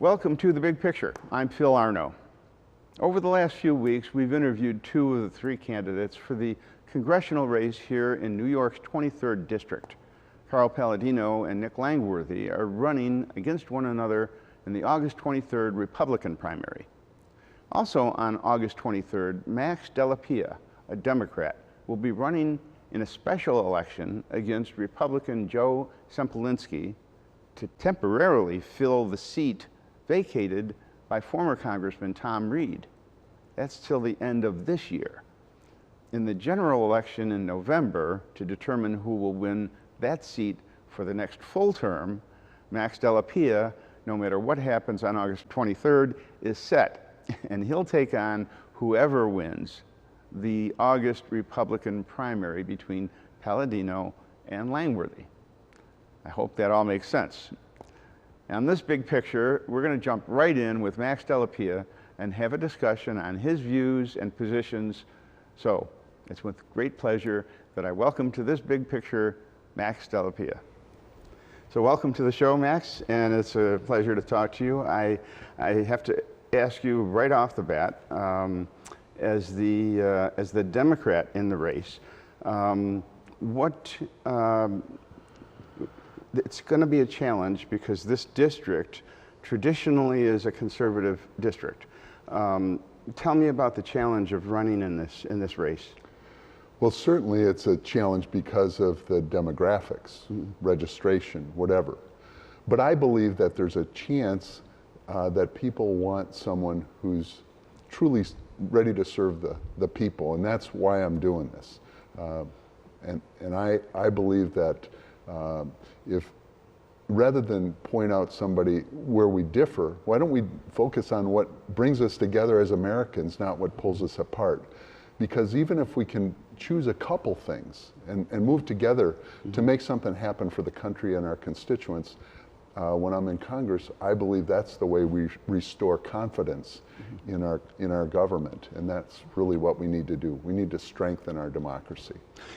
Welcome to The Big Picture. I'm Phil Arno. Over the last few weeks, we've interviewed two of the three candidates for the congressional race here in New York's 23rd District. Carl Palladino and Nick Langworthy are running against one another in the August 23rd Republican primary. Also on August 23rd, Max Della, a Democrat, will be running in a special election against Republican Joe Sempolinski to temporarily fill the seat vacated by former Congressman Tom Reed. That's till the end of this year. In the general election in November, to determine who will win that seat for the next full term, Max Della, no matter what happens on August 23rd, is set, and he'll take on whoever wins the August Republican primary between Palladino and Langworthy. I hope that all makes sense. On this big picture, we're going to jump right in with Max Della and have a discussion on his views and positions. So it's with great pleasure that I welcome to this big picture Max Della. So welcome to the show, Max, and it's a pleasure to talk to you. I have to ask you right off the bat, as the Democrat in the race, it's going to be a challenge because this district traditionally is a conservative district. Tell me about the challenge of running in this race. Well, certainly it's a challenge because of the demographics, registration, whatever. But I believe that there's a chance that people want someone who's truly ready to serve the people, and that's why I'm doing this. And I believe that if rather than point out somebody where we differ, why don't we focus on what brings us together as Americans, not what pulls us apart? Because even if we can choose a couple things and move together to make something happen for the country and our constituents, when I'm in Congress, I believe that's the way we restore confidence in our government, and that's really what we need to do. We need to strengthen our democracy.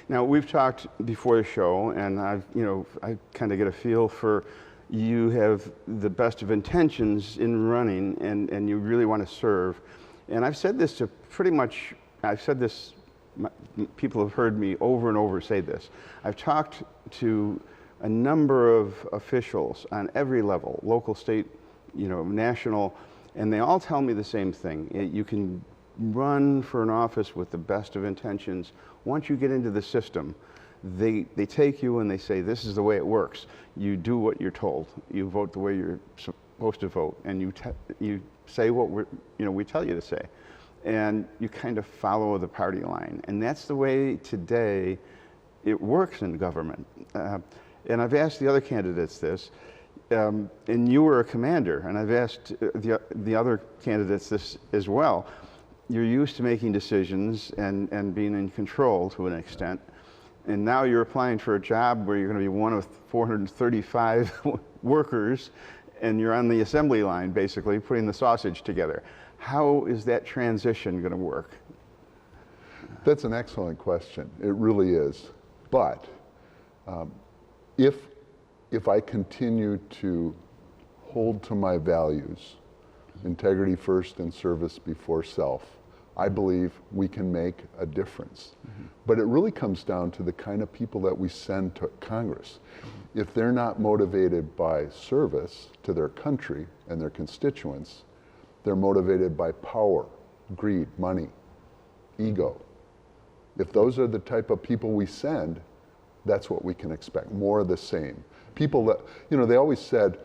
Now, we've talked before the show, and I kind of get a feel for you have the best of intentions in running, and you really want to serve. And I've said this to people have heard me over and over say this. I've talked to a number of officials on every level, local, state, national, and they all tell me the same thing. You can run for an office with the best of intentions. Once you get into the system, they take you and they say, this is the way it works. You do what you're told. You vote the way you're supposed to vote, and you say what we tell you to say. And you kind of follow the party line. And that's the way today it works in government. And I've asked the other candidates this, and you were a commander, and I've asked the other candidates this as well. You're used to making decisions and being in control to an extent, and now you're applying for a job where you're going to be one of 435 workers, and you're on the assembly line, basically, putting the sausage together. How is that transition going to work? That's an excellent question. It really is. But if I continue to hold to my values, integrity first and service before self, I believe we can make a difference. But it really comes down to the kind of people that we send to Congress. If they're not motivated by service to their country and their constituents, they're motivated by power, greed, money, ego. If those are the type of people we send, that's what we can expect, more of the same. People that, they always said,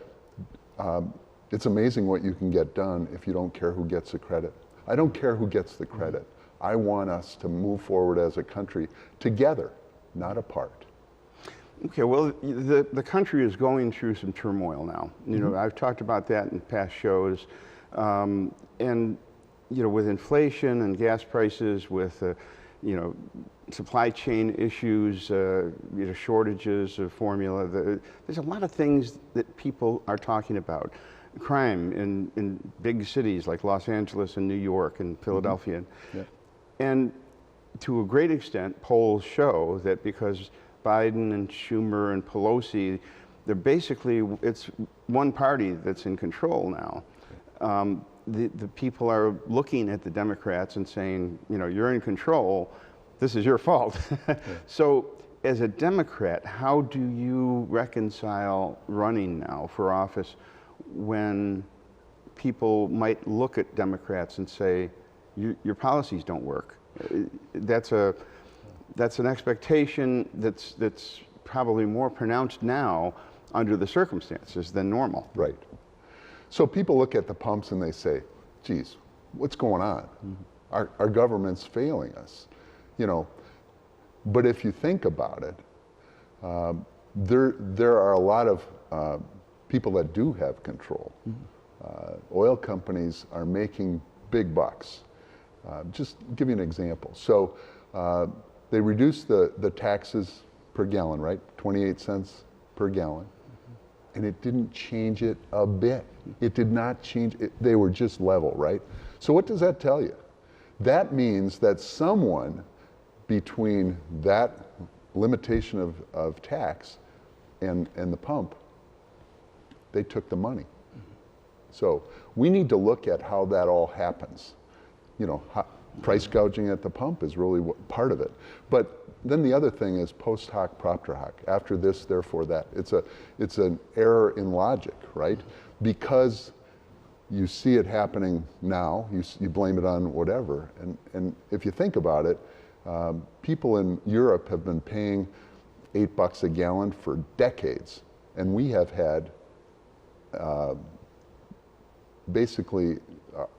it's amazing what you can get done if you don't care who gets the credit. I don't care who gets the credit. I want us to move forward as a country together, not apart. Okay, well, the country is going through some turmoil now. I've talked about that in past shows. And with inflation and gas prices, with supply chain issues, shortages of formula. There's a lot of things that people are talking about. Crime in big cities like Los Angeles and New York and Philadelphia. Yeah. And to a great extent, polls show that because Biden and Schumer and Pelosi, it's one party that's in control now. the people are looking at the Democrats and saying, you know, you're in control, this is your fault. So as a Democrat, how do you reconcile running now for office when people might look at Democrats and say, your policies don't work? That's an expectation that's probably more pronounced now under the circumstances than normal. Right. So people look at the pumps and they say, geez, what's going on? Mm-hmm. Our government's failing us, you know. But if you think about it, there are a lot of people that do have control. Mm-hmm. Oil companies are making big bucks. Just give you an example. So they reduced the taxes per gallon, right? 28 cents per gallon. And it didn't change it a bit. It did not change it. They were just level, right? So what does that tell you? That means that someone between that limitation of tax and the pump, they took the money. So we need to look at how that all happens. You know, price gouging at the pump is really part of it. But then the other thing is post hoc propter hoc. After this, therefore that. It's an error in logic, right? Because you see it happening now, you blame it on whatever. And if you think about it, people in Europe have been paying $8 a gallon for decades. And we have had, basically,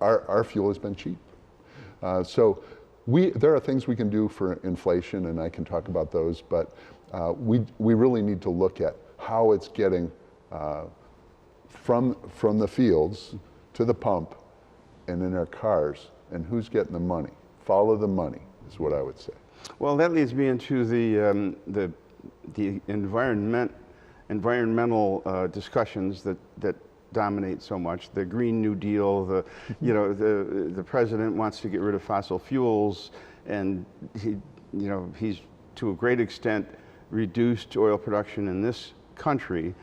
our fuel has been cheap. So there are things we can do for inflation, and I can talk about those, but we really need to look at how it's getting from the fields to the pump and in our cars, and who's getting the money. Follow the money is what I would say. Well, that leads me into the environmental discussions that dominate so much. The Green New Deal, the president wants to get rid of fossil fuels, and he's to a great extent reduced oil production in this country.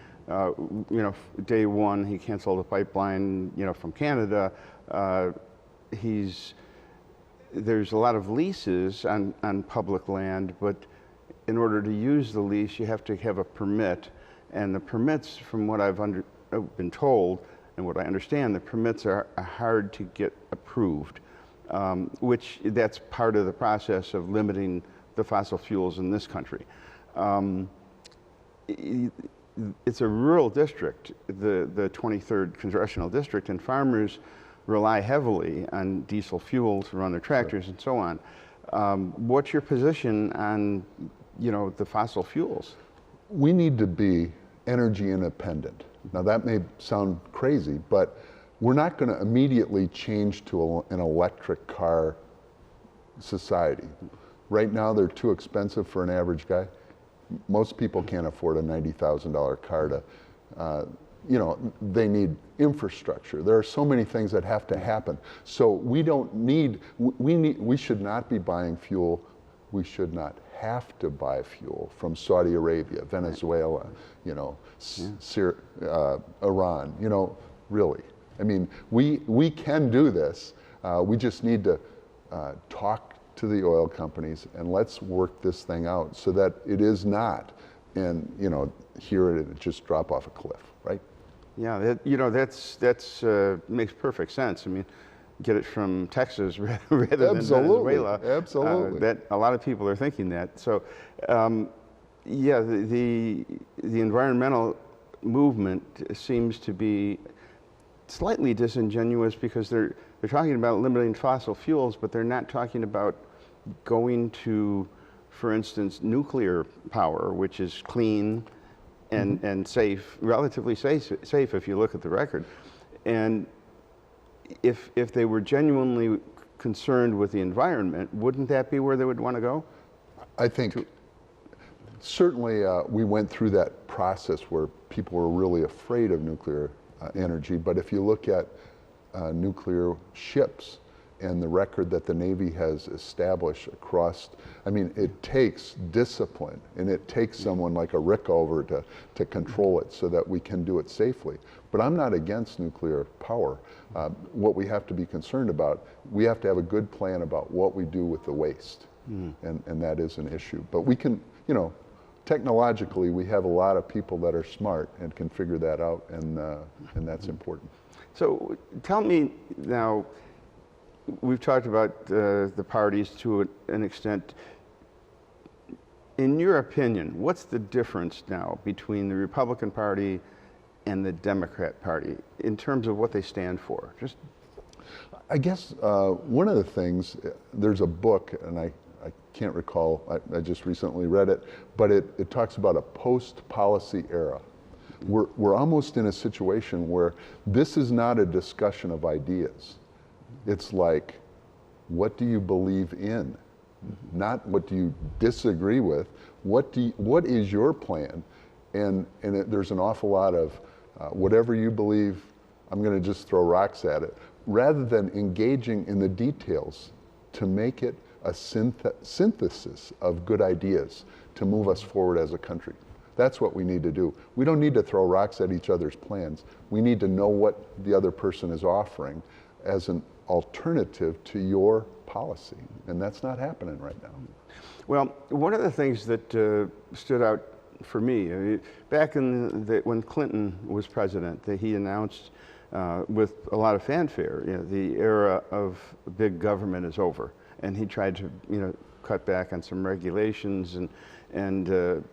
Day one he canceled the pipeline, from Canada. There's a lot of leases on public land, but in order to use the lease, you have to have a permit, and the permits, from what I've been told and what I understand, the permits are hard to get approved, which that's part of the process of limiting the fossil fuels in this country. It's a rural district, the 23rd Congressional District, and farmers rely heavily on diesel fuel to run their tractors. Sure. And so on. What's your position on, the fossil fuels? We need to be energy independent. Now that may sound crazy, but we're not going to immediately change to an electric car society. Right now they're too expensive for an average guy. Most people can't afford a $90,000 car to, they need infrastructure. There are so many things that have to happen. So we should not be buying fuel. We should not have to buy fuel from Saudi Arabia, Venezuela, Iran, really. I mean, we can do this. We just need to talk to the oil companies and let's work this thing out so that it is not, and here it just drop off a cliff, right? Yeah, that's makes perfect sense. I mean, get it from Texas rather than Venezuela. Absolutely. That a lot of people are thinking that. So, the environmental movement seems to be slightly disingenuous because they're talking about limiting fossil fuels, but they're not talking about going to, for instance, nuclear power, which is clean and safe, relatively safe if you look at the record. And if they were genuinely concerned with the environment, wouldn't that be where they would want to go? I think certainly we went through that process where people were really afraid of nuclear energy, but if you look at nuclear ships and the record that the Navy has established across, I mean, it takes discipline and it takes someone like a Rickover to control it so that we can do it safely. But I'm not against nuclear power. What we have to be concerned about, we have to have a good plan about what we do with the waste. And that is an issue. But we can, you know, technologically, we have a lot of people that are smart and can figure that out, and that's important. So tell me now, we've talked about the parties to an extent. In your opinion, what's the difference now between the Republican Party and the Democrat Party in terms of what they stand for? Just, I guess one of the things, there's a book, and I can't recall, I just recently read it, but it talks about a post-policy era. We're almost in a situation where this is not a discussion of ideas. It's like, what do you believe in? Not what do you disagree with. What is your plan? And there's an awful lot of whatever you believe, I'm going to just throw rocks at it, rather than engaging in the details to make it a synthesis of good ideas to move us forward as a country. That's what we need to do. We don't need to throw rocks at each other's plans. We need to know what the other person is offering as an alternative to your policy, and that's not happening right now. well, one of the things that stood out for me, I mean, back in when Clinton was president, that he announced with a lot of fanfare, you know, the era of big government is over, and he tried to, you know, cut back on some regulations and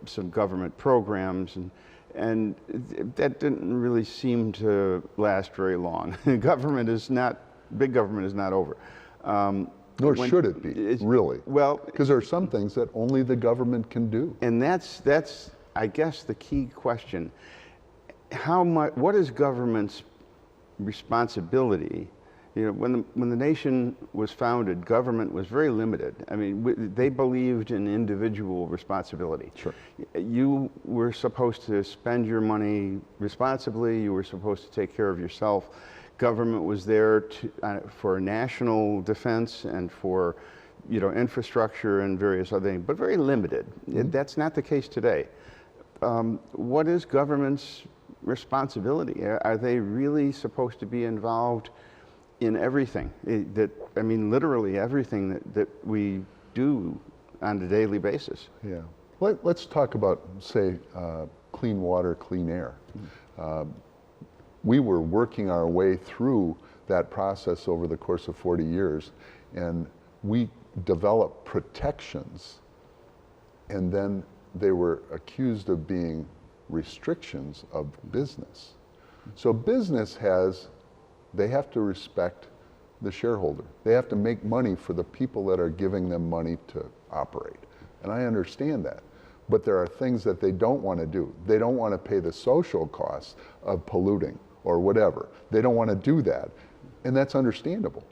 some government programs, and that didn't really seem to last very long. Big government is not over. Nor should it be, really. Well, because there are some things that only the government can do. And that's I guess the key question. What is government's responsibility? You know, when the nation was founded, government was very limited. I mean, they believed in individual responsibility. Sure. You were supposed to spend your money responsibly. You were supposed to take care of yourself. Government was there for national defense and for, you know, infrastructure and various other things, but very limited. That's not the case today. What is government's responsibility? Are they really supposed to be involved in everything? I mean, literally everything that we do on a daily basis. Yeah. Let's talk about, say, clean water, clean air. We were working our way through that process over the course of 40 years, and we developed protections, and then they were accused of being restrictions of business. So business they have to respect the shareholder. They have to make money for the people that are giving them money to operate. And I understand that. But there are things that they don't want to do. They don't want to pay the social costs of polluting or whatever. They don't want to do that. And that's understandable.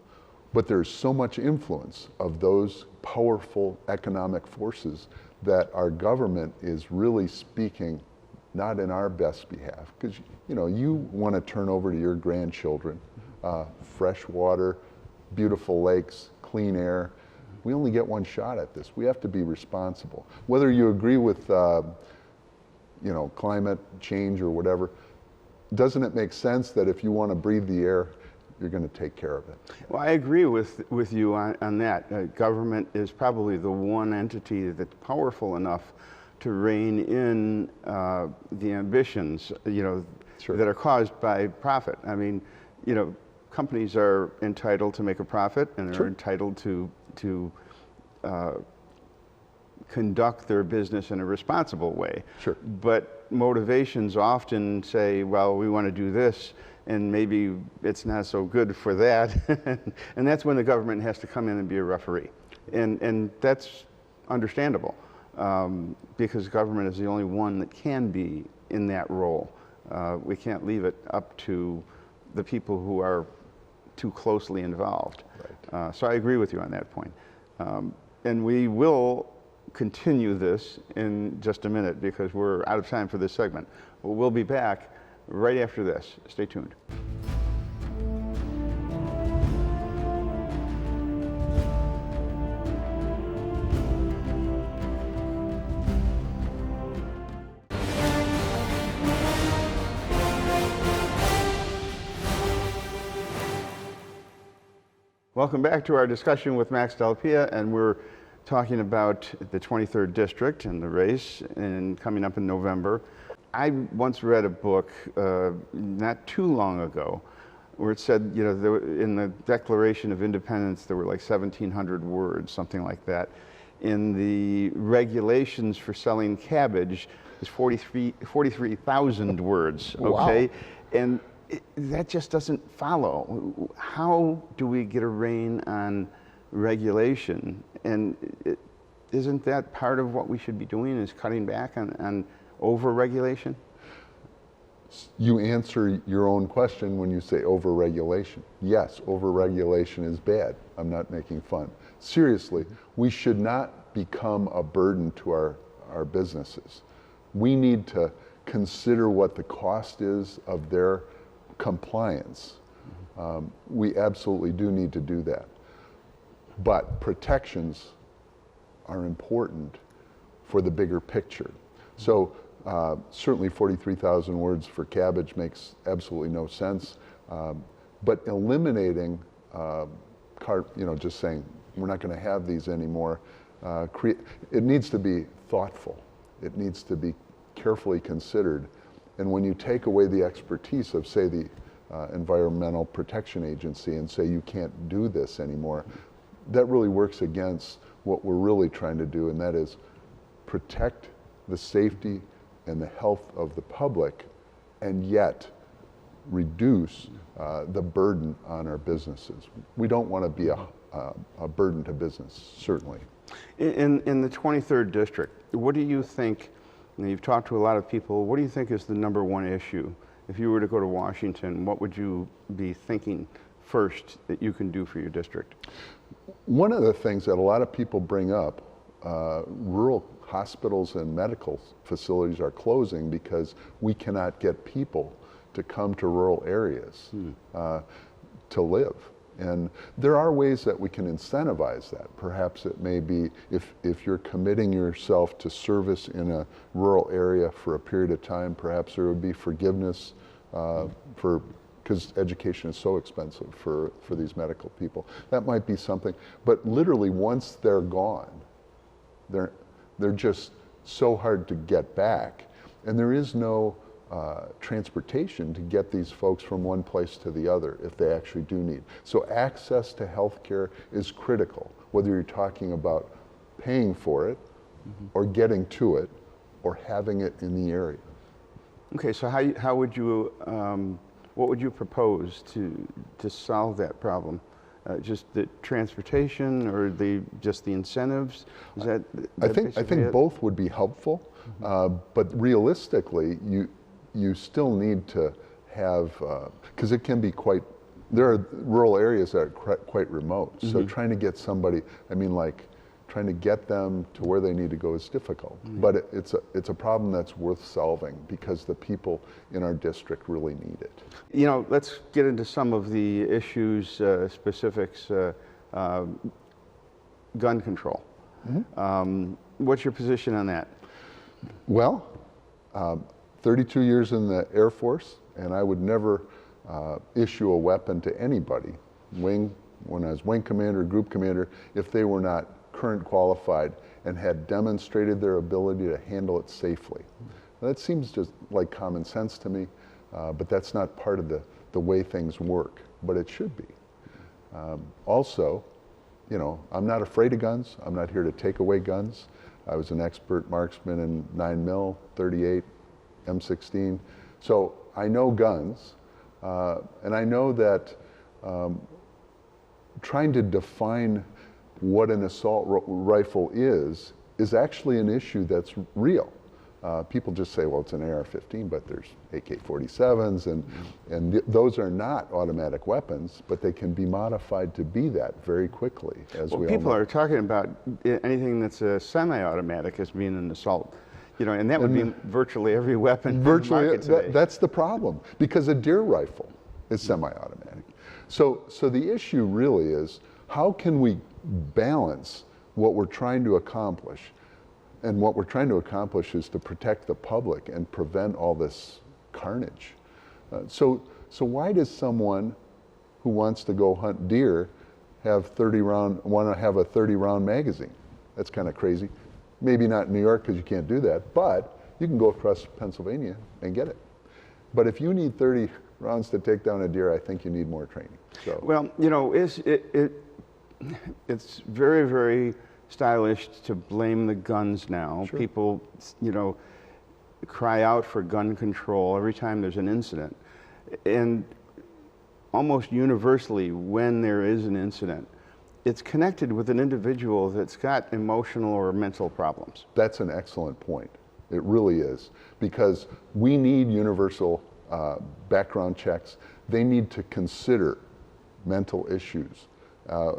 But there's so much influence of those powerful economic forces that our government is really speaking not in our best behalf. Because, you know, you want to turn over to your grandchildren fresh water, beautiful lakes, clean air. We only get one shot at this. We have to be responsible. Whether you agree with, you know, climate change or whatever, doesn't it make sense that if you want to breathe the air, you're going to take care of it? Well, I agree with you on that. Government is probably the one entity that's powerful enough to rein in the ambitions, you know, Sure. that are caused by profit. I mean, you know, companies are entitled to make a profit, and they're Sure. entitled to conduct their business in a responsible way. Sure. But motivations often say, well, we want to do this, and maybe it's not so good for that. And that's when the government has to come in and be a referee. And that's understandable, because government is the only one that can be in that role. We can't leave it up to the people who are too closely involved. Right. So I agree with you on that point. And we will continue this in just a minute because we're out of time for this segment. We'll be back right after this. Stay tuned. Welcome back to our discussion with Max Della, and we're talking about the 23rd District and the race and coming up in November. I once read a book not too long ago where it said, you know, in the Declaration of Independence there were like 1,700 words, something like that. In the regulations for selling cabbage, there's 43,000 words, okay? Wow. And that just doesn't follow. How do we get a rein on regulation? And isn't that part of what we should be doing, is cutting back on over-regulation? You answer your own question when you say over-regulation. Yes, over-regulation is bad. I'm not making fun. Seriously, we should not become a burden to our businesses. We need to consider what the cost is of their compliance. We absolutely do need to do that. But protections are important for the bigger picture. So certainly 43,000 words for cabbage makes absolutely no sense. But eliminating, just saying we're not going to have these anymore, it needs to be thoughtful. It needs to be carefully considered. And when you take away the expertise of, say, the Environmental Protection Agency and say you can't do this anymore, that really works against what we're really trying to do, and that is protect the safety and the health of the public, and yet reduce the burden on our businesses. We don't want to be a burden to business, certainly. In the 23rd District, what do you think, and you've talked to a lot of people, what do you think is the #1 issue? If you were to go to Washington, what would you be thinking first that you can do for your district? One of the things that a lot of people bring up, rural hospitals and medical facilities are closing because we cannot get people to come to rural areas to live. And there are ways that we can incentivize that. Perhaps it may be if you're committing yourself to service in a rural area for a period of time, perhaps there would be forgiveness because education is so expensive for these medical people. That might be something. But literally once they're gone, they're just so hard to get back. And there is no transportation to get these folks from one place to the other if they actually do need. So access to health care is critical, whether you're talking about paying for it or getting to it or having it in the area. Okay, so how would you, what would you propose to solve that problem? Just the transportation or just the incentives? Is that I think both would be helpful, but realistically, you still need to have, because it can be there are rural areas that are quite remote. So trying to get somebody, trying to get them to where they need to go is difficult. But it's a problem that's worth solving because the people in our district really need it. You know, let's get into some of the issues, specifics, gun control. What's your position on that? Well, 32 years in the Air Force, and I would never issue a weapon to anybody, when I was wing commander, group commander, if they were not current qualified and had demonstrated their ability to handle it safely. Now, that seems just like common sense to me, but that's not part of the way things work, but it should be. Also, you know, I'm not afraid of guns. I'm not here to take away guns. I was an expert marksman in 9mm, 38, M16. So I know guns, and I know that trying to define what an assault rifle is actually an issue that's real. People just say, well, it's an AR-15, but there's AK-47s, and those are not automatic weapons, but they can be modified to be that very quickly, as we all know. People are talking about anything that's a semi-automatic as being an assault. You know, and that would be virtually every weapon. Virtually, that's the problem, because a deer rifle is semi-automatic. So the issue really is, how can we balance what we're trying to accomplish? And what we're trying to accomplish is to protect the public and prevent all this carnage. So why does someone who wants to go hunt deer have 30-round magazine. That's kind of crazy. Maybe not in New York because you can't do that, but you can go across Pennsylvania and get it. But if you need 30 rounds to take down a deer, I think you need more training. So. Well, you know, it's very, very stylish to blame the guns now. Sure. People, you know, cry out for gun control every time there's an incident. And almost universally, when there is an incident, it's connected with an individual that's got emotional or mental problems. That's an excellent point. It really is, because we need universal background checks. They need to consider mental issues.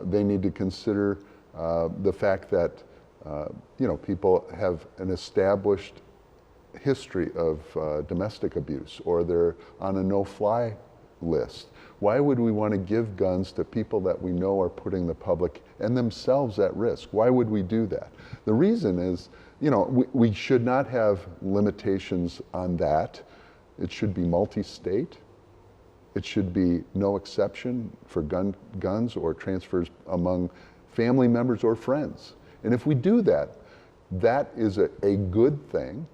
They need to consider the fact that you know, people have an established history of domestic abuse, or they're on a no-fly list. Why would we want to give guns to people that we know are putting the public and themselves at risk? Why would we do that? The reason is, you know, we should not have limitations on that. It should be multi-state. It should be no exception for guns or transfers among family members or friends. And if we do that, that is a good thing,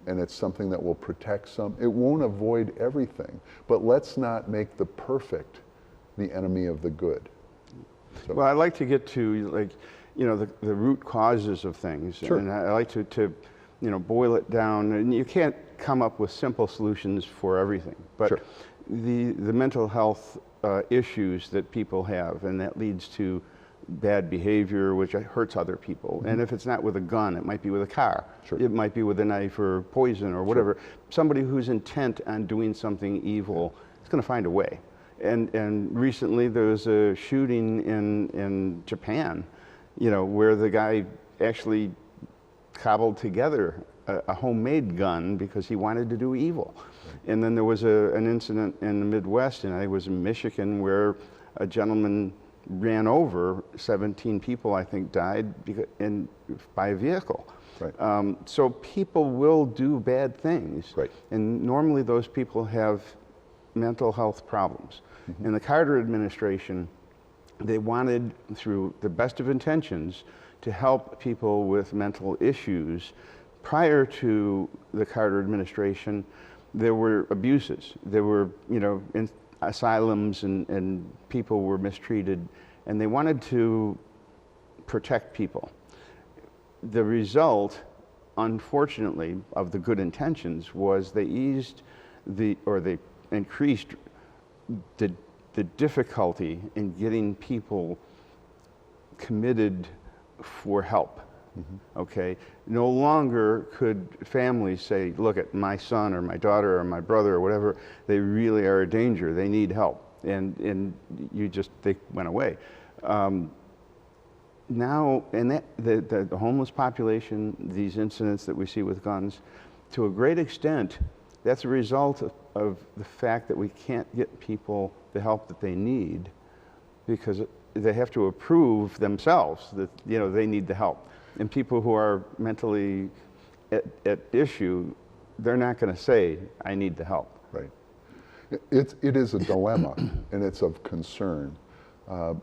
and it's something that will protect some. It won't avoid everything, but let's not make the perfect the enemy of the good. So. Well, I like to get to, like, you know, the root causes of things. Sure. And I like to, you know, boil it down. And you can't come up with simple solutions for everything. But sure. the mental health issues that people have, and that leads to bad behavior, which hurts other people. Mm-hmm. And if it's not with a gun, it might be with a car. Sure. It might be with a knife or poison or whatever. Sure. Somebody who's intent on doing something evil is going to find a way. And recently there was a shooting in Japan, you know, where the guy actually cobbled together a homemade gun because he wanted to do evil. Right. And then there was an incident in the Midwest, and I was in Michigan, where a gentleman ran over 17 people, I think, died by a vehicle. Right. So people will do bad things. Right. And normally those people have mental health problems. Mm-hmm. In the Carter administration, they wanted, through the best of intentions, to help people with mental issues. Prior to the Carter administration, there were abuses. There were, you know, asylums, and people were mistreated, and they wanted to protect people. The result, unfortunately, of the good intentions was they increased the difficulty in getting people committed for help. Mm-hmm. Okay, no longer could families say, look, at my son or my daughter or my brother or whatever, they really are a danger, they need help, and they went away. Now, and the homeless population, these incidents that we see with guns, to a great extent, that's a result of the fact that we can't get people the help that they need, because they have to approve themselves that, you know, they need the help. And people who are mentally at issue, they're not going to say, I need the help. Right. It is a dilemma, and it's of concern. I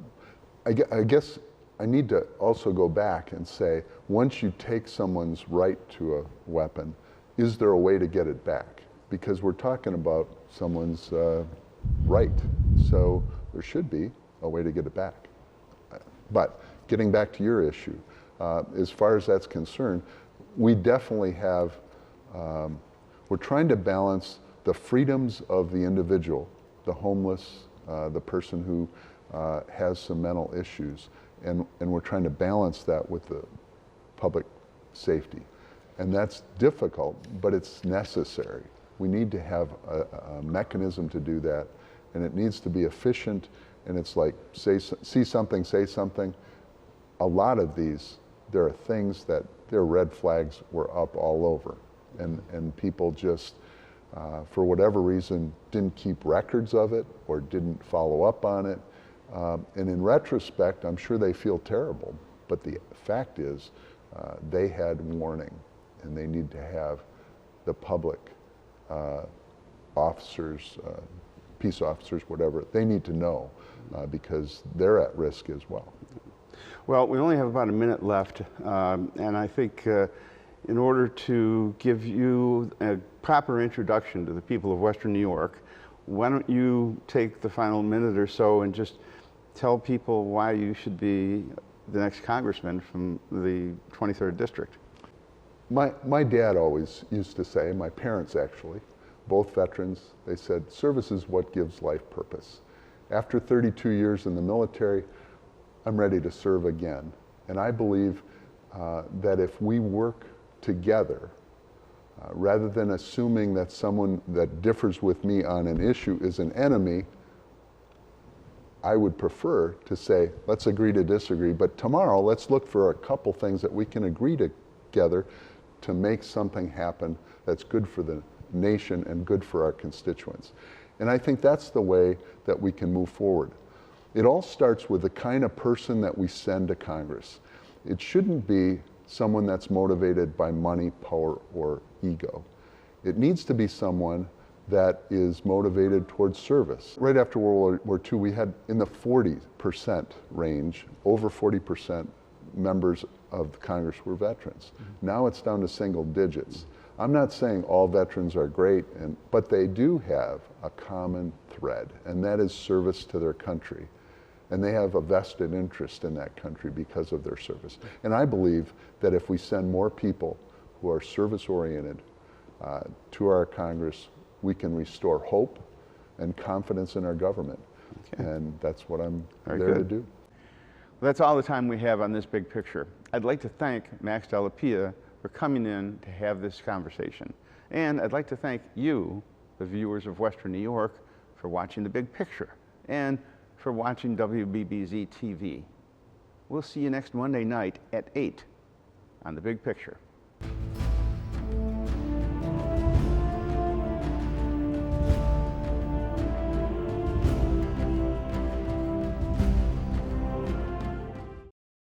guess I need to also go back and say, once you take someone's right to a weapon, is there a way to get it back? Because we're talking about someone's right, so there should be a way to get it back. But getting back to your issue, as far as that's concerned, we definitely have, we're trying to balance the freedoms of the individual, the homeless, the person who has some mental issues, and we're trying to balance that with the public safety. And that's difficult, but it's necessary. We need to have a mechanism to do that, and it needs to be efficient, and it's like, see something, say something. A lot of these, there are things that their red flags were up all over, and people just, for whatever reason, didn't keep records of it or didn't follow up on it. And in retrospect, I'm sure they feel terrible, but the fact is they had warning, and they need to have the public officers, peace officers, whatever, they need to know because they're at risk as well. Well, we only have about a minute left, and I think in order to give you a proper introduction to the people of Western New York, why don't you take the final minute or so and just tell people why you should be the next congressman from the 23rd District. My dad always used to say, my parents actually, both veterans, they said, service is what gives life purpose. After 32 years in the military, I'm ready to serve again. And I believe that if we work together, rather than assuming that someone that differs with me on an issue is an enemy, I would prefer to say, let's agree to disagree, but tomorrow let's look for a couple things that we can agree together to make something happen that's good for the nation and good for our constituents. And I think that's the way that we can move forward. It all starts with the kind of person that we send to Congress. It shouldn't be someone that's motivated by money, power, or ego. It needs to be someone that is motivated towards service. Right after World War II, we had in the 40% range, over 40% members of Congress were veterans. Now it's down to single digits. I'm not saying all veterans are great, but they do have a common thread, and that is service to their country. And they have a vested interest in that country because of their service. And I believe that if we send more people who are service-oriented to our Congress, we can restore hope and confidence in our government. Okay. And that's what I'm there to do. Well, that's all the time we have on this big picture. I'd like to thank Max Della for coming in to have this conversation. And I'd like to thank you, the viewers of Western New York, for watching The Big Picture and for watching WBBZ-TV. We'll see you next Monday night at 8 on The Big Picture.